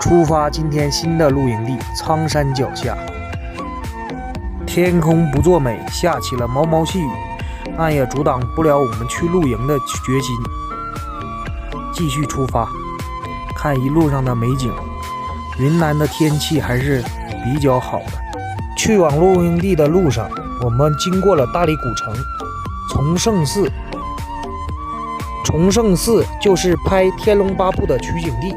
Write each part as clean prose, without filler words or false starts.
出发今天新的露营地苍山脚下，天空不作美，下起了毛毛细雨，那也阻挡不了我们去露营的决心。继续出发，看一路上的美景，云南的天气还是比较好的。去往露营地的路上，我们经过了大理古城、崇圣寺。崇圣寺就是拍《天龙八部》的取景地。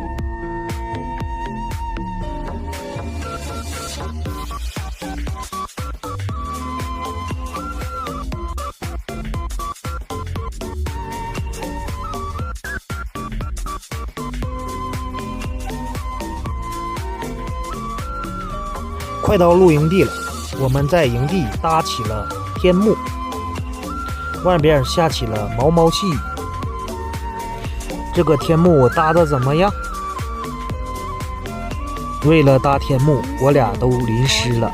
快到露营地了，我们在营地搭起了天幕，外边下起了毛毛细雨。这个天幕我搭的怎么样？为了搭天幕，我俩都淋湿了。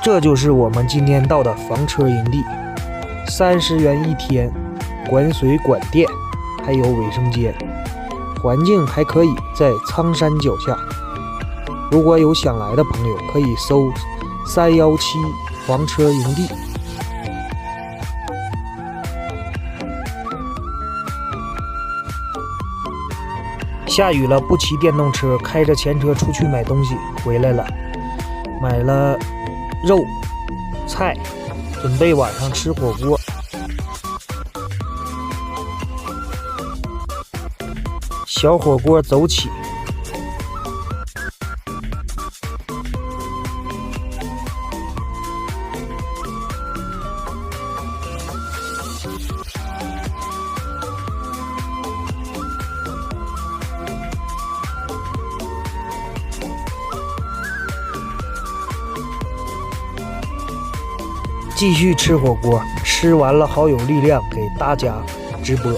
这就是我们今天到的房车营地，30元一天，管水管电，还有卫生间，环境还可以，在苍山脚下。如果有想来的朋友，可以搜317房车营地。下雨了，不骑电动车，开着前车出去买东西，回来了，买了肉菜，准备晚上吃火锅。小火锅走起。继续吃火锅，吃完了好有力量给大家直播。